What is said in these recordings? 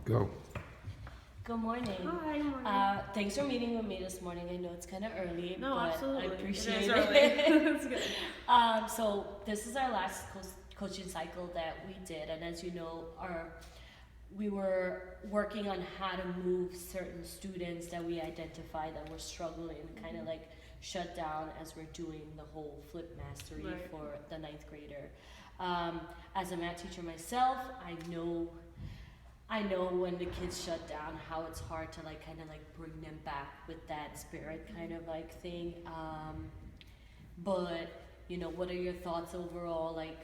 Go. Good morning. Hi, good morning. Thanks for meeting with me this morning. I know it's kind of early, No, but absolutely. I appreciate It is it. early. It's good. So this is our last coaching cycle that we did, and as you know, we were working on how to move certain students that we identified that were struggling, kind of like shut down as we're doing the whole flip mastery Right. for the ninth grader. As a math teacher myself, I know when the kids shut down how it's hard to like kind of like bring them back with that spirit kind of like thing. But you know, what are your thoughts overall? Like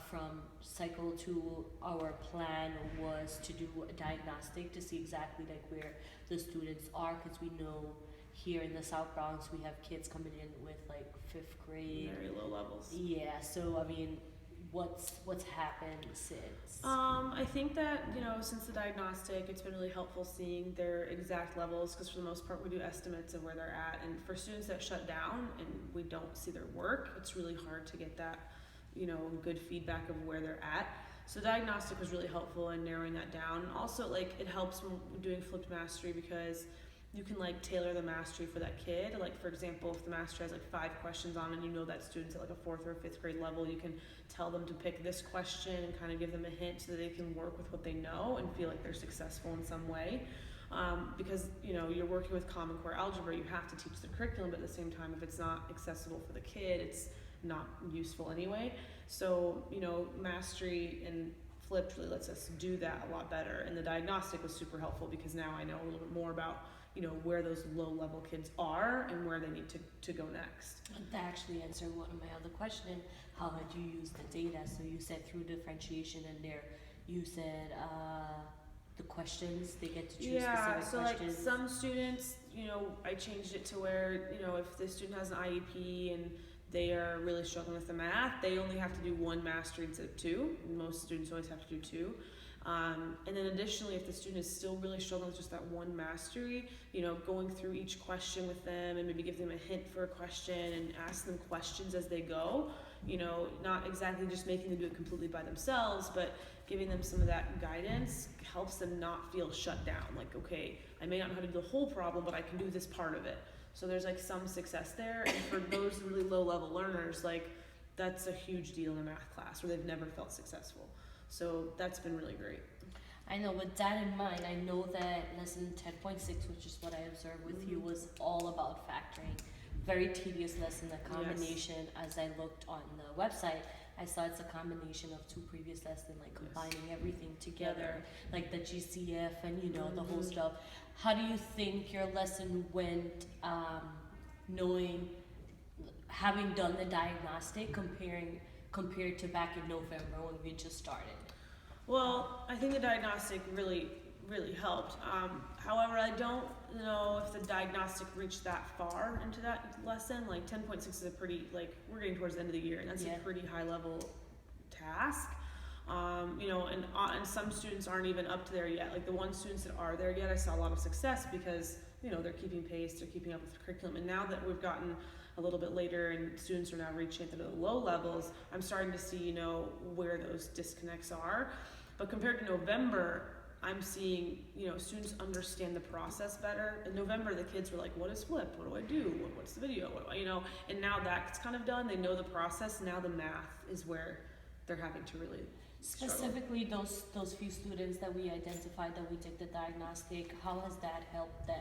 from cycle two, our plan was to do a diagnostic to see exactly like where the students are, because we know here in the South Bronx we have kids coming in with like fifth grade. Very low levels. Yeah. So I mean, what's happened since? I think that, since the diagnostic, it's been really helpful seeing their exact levels, because for the most part we do estimates of where they're at. And for students that shut down and we don't see their work, it's really hard to get that, good feedback of where they're at. So diagnostic was really helpful in narrowing that down. And also, like, it helps when we're doing flipped mastery, because you can like tailor the mastery for that kid. Like, for example, if the mastery has like 5 questions on it, and that student's at like a 4th or 5th grade level, you can tell them to pick this question and kind of give them a hint so that they can work with what they know and feel like they're successful in some way. Because you're working with Common Core algebra, you have to teach the curriculum, but at the same time, if it's not accessible for the kid, it's not useful anyway. So mastery and flipped really lets us do that a lot better. And the diagnostic was super helpful, because now I know a little bit more about where those low level kids are and where they need to go next. That actually answered one of my other questions. How had you used the data? So you said through differentiation, and there you said the questions, they get to choose specific so questions. like some students, I changed it to where, if the student has an IEP and they are really struggling with the math, they only have to do 1 mastery instead of 2. Most students always have to do 2. And then additionally, if the student is still really struggling with just that 1 mastery, going through each question with them and maybe give them a hint for a question and ask them questions as they go, not exactly just making them do it completely by themselves, but giving them some of that guidance helps them not feel shut down. Like, okay, I may not know how to do the whole problem, but I can do this part of it. So there's like some success there. And for those really low level learners, like, that's a huge deal in a math class where they've never felt successful. So that's been really great. I know, with that in mind, I know that lesson 10.6, which is what I observed with you, was all about factoring. Very tedious lesson, a combination. As I looked on the website, I saw it's a combination of 2 previous lessons, like combining everything together, like the GCF and the whole stuff. How do you think your lesson went, having done the diagnostic, compared to back in November when we just started? Well, I think the diagnostic really, really helped. However, I don't know if the diagnostic reached that far into that lesson. Like 10.6 is a pretty, we're getting towards the end of the year, and that's a pretty high level task. And some students aren't even up to there yet. Like the 1 students that are there yet, I saw a lot of success because, they're keeping pace, they're keeping up with the curriculum. And now that we've gotten a little bit later and students are now reaching the low levels, I'm starting to see, where those disconnects are. But compared to November, I'm seeing, students understand the process better. In November, the kids were like, what is flip? What do I do? What's the video? And now that's kind of done. They know the process. Now the math is where they're having to really Specifically, those few students that we identified that we did the diagnostic, how has that helped them?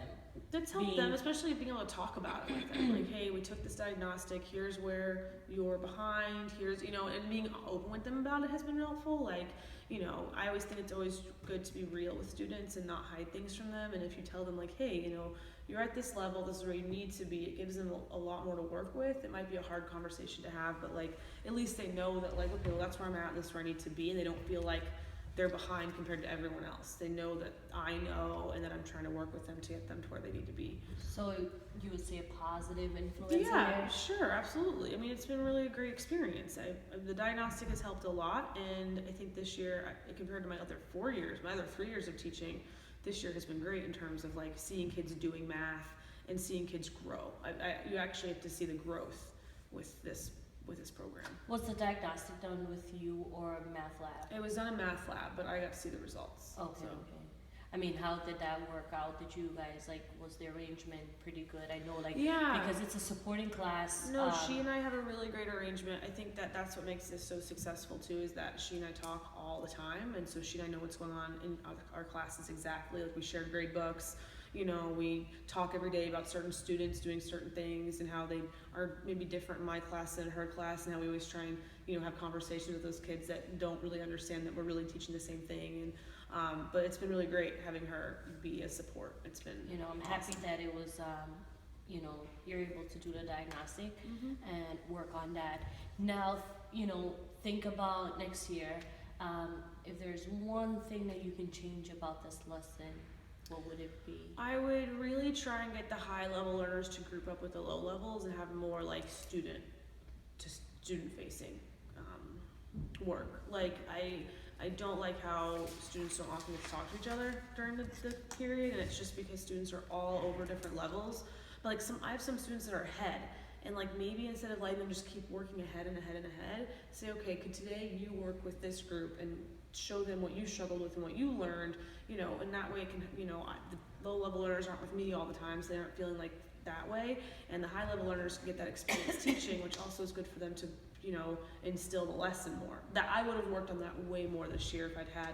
That's helped them, especially being able to talk about it with them. Like, hey, we took this diagnostic, here's where you're behind, here's, and being open with them about it has been helpful. Like, I always think it's always good to be real with students and not hide things from them. And if you tell them, like, hey, you're at this level, this is where you need to be, it gives them a lot more to work with. It might be a hard conversation to have, but like, at least they know that, like, okay, well, that's where I'm at, this is where I need to be, and they don't feel like they're behind compared to everyone else. They know that I know, and that I'm trying to work with them to get them to where they need to be. So you would say a positive influence? Yeah, sure, absolutely. I mean, it's been really a great experience. The diagnostic has helped a lot, and I think this year, compared to my other 3 years of teaching, this year has been great in terms of like seeing kids doing math and seeing kids grow. You actually have to see the growth with this program. Was the diagnostic done with you or a math lab? It was done in math lab, but I got to see the results. Okay, so. okay. I mean, how did that work out? Did you guys, like, was the arrangement pretty good? I know, like, Yeah. because it's a supporting class. No, she and I have a really great arrangement. I think that that's what makes this so successful too, is that she and I talk all the time, and so she and I know what's going on in our classes exactly. Like, we share grade books. You know, we talk every day about certain students doing certain things and how they are maybe different in my class than in her class, and how we always try and, you know, have conversations with those kids that don't really understand that we're really teaching the same thing. And but it's been really great having her be a support. It's been, You know, I'm happy that it was, you know, you're able to do the diagnostic and work on that. Now, you know, think about next year. If there's one thing that you can change about this lesson, what would it be? I would really try and get the high level learners to group up with the low levels and have more like student facing work. Like, I don't like how students don't often get to talk to each other during the period, and it's just because students are all over different levels. But like, I have some students that are ahead, and like, maybe instead of letting them just keep working ahead and ahead and ahead, say, okay, could today you work with this group and show them what you struggled with and what you learned, you know, and that way it can, you know, the low level learners aren't with me all the time, so they aren't feeling like that way, and the high level learners can get that experience teaching, which also is good for them to, you know, instill the lesson more. That I would have worked on that way more this year if I'd had,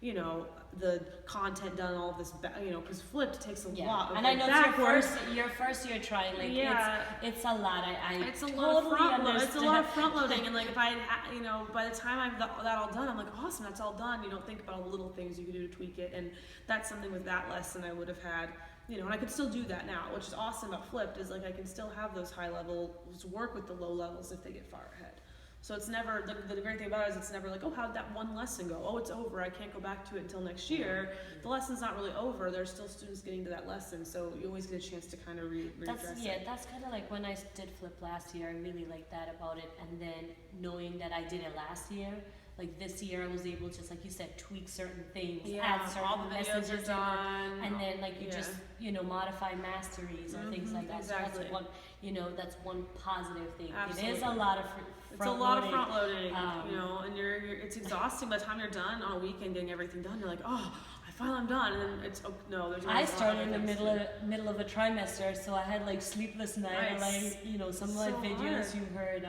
you know, the content done, all of this, you know, because flipped takes a lot of, and I know backwards. it's your first year trying, like, Yeah. it's a lot. It's a totally lot of front load. It's a understand. lot of front loading, and like, if I, you know, by the time I've got that all done, I'm like, awesome, that's all done. You don't think about all the little things you can do to tweak it, and that's something with that lesson I would have had, you know, and I could still do that now, which is awesome about flipped, is like, I can still have those high levels work with the low levels if they get far ahead. So it's never, the great thing about it is it's never like, oh, how'd that one lesson go? Oh, it's over, I can't go back to it until next year. The lesson's not really over, there's still students getting to that lesson, so you always get a chance to kind of readdress it. That's kind of like when I did flip last year. I really liked that about it, and then knowing that I did it last year, like this year I was able to, just like you said, tweak certain things, add certain all the videos are messages, done, and then like you just, you know, modify masteries or things like that. Exactly. So that's one, you know, that's one positive thing. Absolutely. It is a lot of It's a lot of front loading, you know, and you're it's exhausting by the time you're done on a weekend getting everything done. You're like, oh, I finally am done, and then it's, oh, no, there's. I started in the middle of a trimester, so I had like sleepless night. Like, you know, some of my videos you heard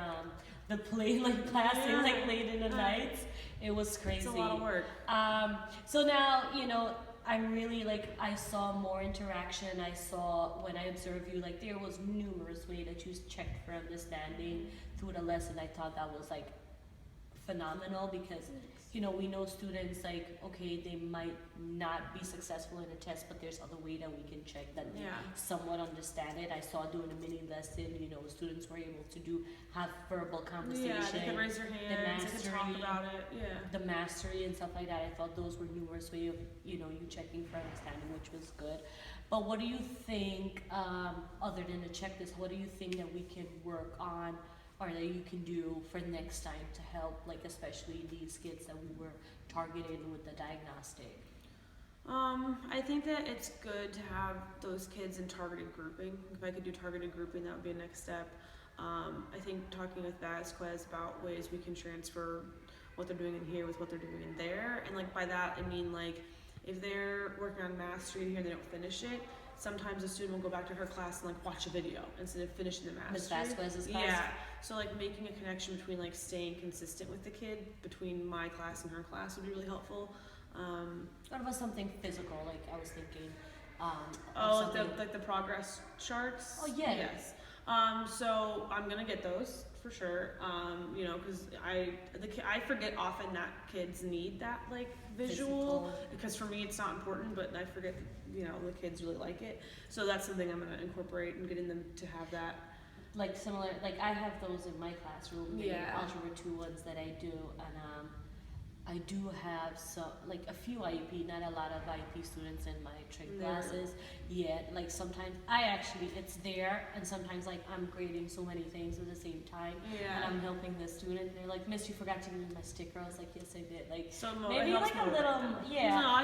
the play like passing like late in the nights. It was crazy. It's a lot of work. So now, you know, I'm really like, I saw more interaction. I saw when I observed you, like there was numerous ways that you checked for understanding through the lesson. I thought that was like phenomenal because, you know, we know students like, okay, they might not be successful in a test, but there's other way that we can check that they somewhat understand it. I saw doing a mini lesson, you know, students were able to have verbal conversation. Yeah, they could raise their hands, they could talk about it, the mastery and stuff like that. I thought those were numerous ways of, you know, you checking for understanding, which was good. But what do you think, other than the checklist, what do you think that we can work on or that you can do for next time to help, like, especially these kids that we were targeted with the diagnostic? I think that it's good to have those kids in targeted grouping. If I could do targeted grouping, that would be a next step. I think talking with Vasquez about ways we can transfer what they're doing in here with what they're doing in there. And like by that, I mean like if they're working on mastery in here and they don't finish it, sometimes a student will go back to her class and like watch a video instead of finishing the mastery. Ms. Vasquez's class? Yeah. So like making a connection between like staying consistent with the kid between my class and her class would be really helpful. What about something physical? Like I was thinking. Like the progress charts. Oh yeah. Yes. So I'm gonna get those for sure. You know, because I forget often that kids need that like visual because for me it's not important, but I forget you know the kids really like it. So that's something I'm gonna incorporate and getting them to have that. Like similar, like I have those in my classroom. The Algebra 2 ones that I do, and I do have like a few IEP, not a lot of IEP students in my trig classes yet. Like sometimes it's there, and sometimes like I'm grading so many things at the same time, and I'm helping the student. And they're like, "Miss, you forgot to give me my sticker." I was like, "Yes, I did." Like maybe like a little,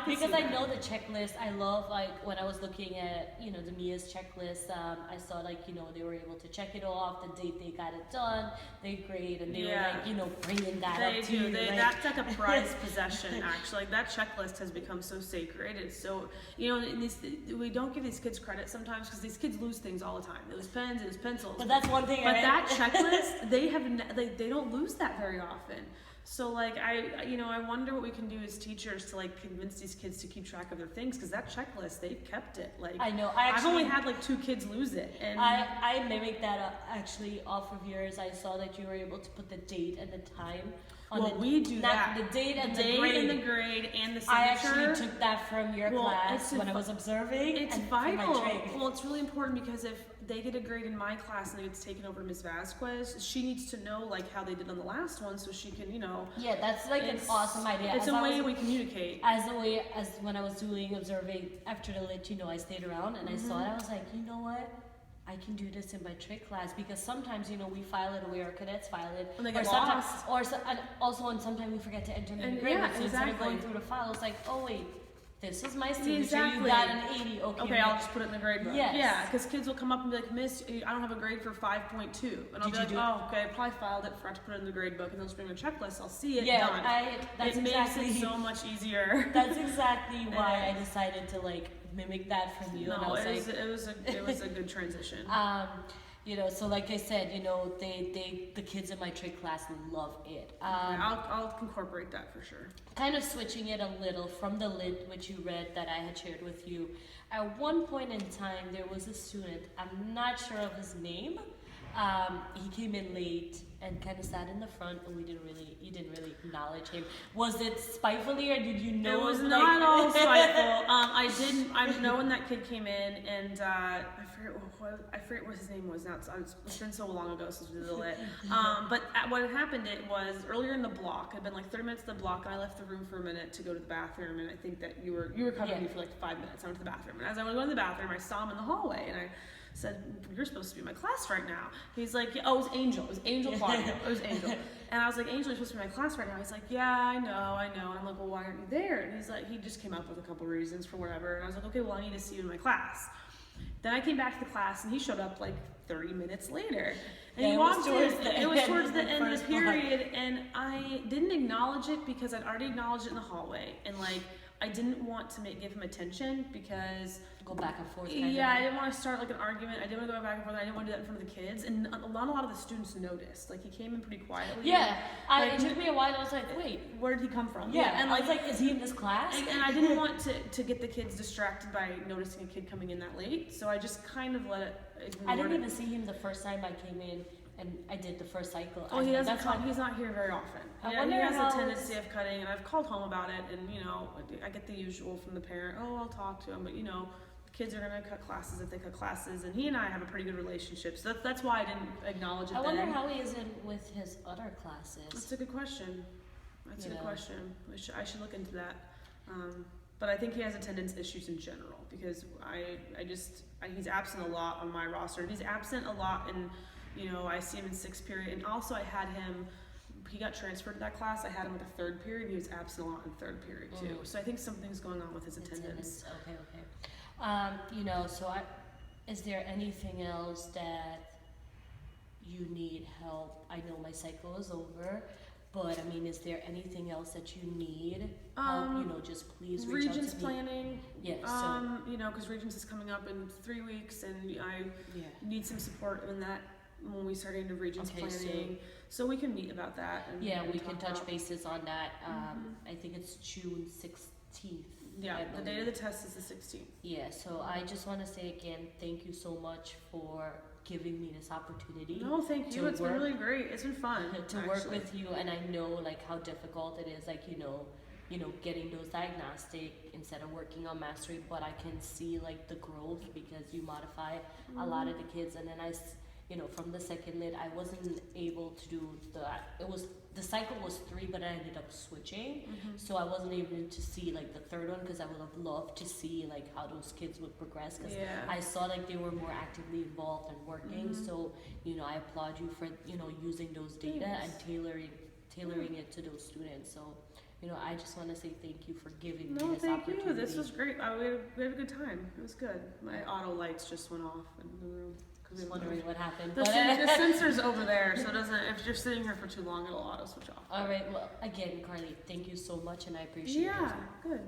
because I know the checklist. I love like when I was looking at the Mia's checklist. I saw like they were able to check it off, the date they got it done, they grade, and they were like bringing that up to you. That's like a pride prized possession. Actually, like that checklist has become so sacred. It's so, you know, and we don't give these kids credit sometimes because these kids lose things all the time. They lose pens, they lose pencils. But that's one thing. But that checklist, they don't lose that very often. So like I wonder what we can do as teachers to like convince these kids to keep track of their things, because that checklist, they've kept it. Like I know. I've only had like 2 kids lose it, and I mimicked that actually off of yours. I saw that you were able to put the date and the time on we do that. The date and the the grade. and the grade and the signature. I actually took that from your class when I was observing. It's and vital. For my trade. Well, it's really important because if they get a grade in my class and it gets taken over to Ms. Vasquez, she needs to know like how they did on the last one, so she can, Yeah, that's like an awesome idea. It's a way we communicate. As when I was doing observing after the lit, I stayed around and I saw it. I was like, you know what? I can do this in my trick class, because sometimes we file it away, our cadets file it, and they get lost. and sometimes we forget to enter in the grade. Yeah, so instead of going through the file, it's like, oh wait, this is my signature. Exactly. You got an 80. Okay, I'll just put it in the grade book. Yes. Yeah, because kids will come up and be like, Miss, I don't have a grade for 5.2, and I'll be like, oh, okay, I probably filed it, forgot to put it in the grade book, and they'll just bring a checklist. I'll see it. Yeah, done. It makes it so much easier. That's exactly why I decided to like mimic that from you. No, and I was it was a good transition. So like I said, the kids in my trade class love it. I'll incorporate that for sure. Kind of switching it a little from the lit, which you read that I had shared with you. At one point in time, there was a student, I'm not sure of his name. He came in late and kind of sat in the front, and you didn't really acknowledge him. Was it spitefully, or did you know? It was not all spiteful. I know when that kid came in, and I forget what his name was now. It's been so long ago since we did the lit. But what had happened, it was earlier in the block. It had been like 30 minutes in the block, and I left the room for a minute to go to the bathroom, and I think that you were covering me for like 5 minutes. I went to the bathroom, and as I was going to the bathroom, I saw him in the hallway, and I said, "You're supposed to be in my class right now." He's like, "Oh, it was Angel. It was Angel Claudio. It was Angel." And I was like, "Angel, you're supposed to be in my class right now." He's like, "Yeah, I know." And I'm like, "Well, why aren't you there?" And he's like, he just came up with a couple reasons for whatever. And I was like, "Okay, well, I need to see you in my class." Then I came back to the class, and he showed up like 30 minutes later. And he walked in. It was towards the end of the period, and I didn't acknowledge it because I'd already acknowledged it in the hallway. And like, I didn't want to give him attention because go back and forth. I didn't want to start like an argument. I didn't want to go back and forth. I didn't want to do that in front of the kids. And a lot of the students noticed. Like, he came in pretty quietly. Yeah, it took me a while. I was like, wait, where did he come from? Yeah, and I was like, is he in this class? And I didn't want to get the kids distracted by noticing a kid coming in that late. So I just kind of let it. I didn't even see him the first time I came in. And I did the first cycle. Oh, he doesn't come. He's not here very often. I wonder he has how a tendency of cutting, and I've called home about it. And I get the usual from the parent. Oh, I'll talk to him, but kids are gonna cut classes if they cut classes, and he and I have a pretty good relationship. So that's why I didn't acknowledge it. I wonder how he is with his other classes. That's a good question. That's a good question. I should look into that. But I think he has attendance issues in general because he's absent a lot on my roster. He's absent a lot in. I see him in 6th period, and also I had him. He got transferred to that class. I had him at the 3rd period. He was absent a lot in 3rd period too. So I think something's going on with his attendance. Okay. Is there anything else that you need help? I know my cycle is over, but I mean, is there anything else that you need help? Just please reach out to me. Regents planning. Yes. Because Regents is coming up in 3 weeks, and I need some support in that. When we start into Regents planning, so we can meet about that. And we can touch bases on that. I think it's June 16th. Yeah, the date of the test is the 16th. Yeah, so I just want to say again, thank you so much for giving me this opportunity. No, thank you. It's been really great. It's been fun to work with you, and I know like how difficult it is. Like getting those diagnostic instead of working on mastery, but I can see like the growth because you modify a lot of the kids, and then from the second lit, I wasn't able to do the cycle was 3, but I ended up switching. So I wasn't able to see like the 3rd one because I would have loved to see like how those kids would progress because I saw like they were more actively involved and working. So, I applaud you for, using those data and tailoring it to those students. So, I just want to say thank you for giving me this opportunity. No, thank you. This was great. We had a good time. It was good. My auto lights just went off in the room. was wondering what happened. The, the sensor's over there, so it doesn't. If you're sitting here for too long, it'll auto switch off. All right. Well, again, Carly, thank you so much, and I appreciate it. Yeah, good.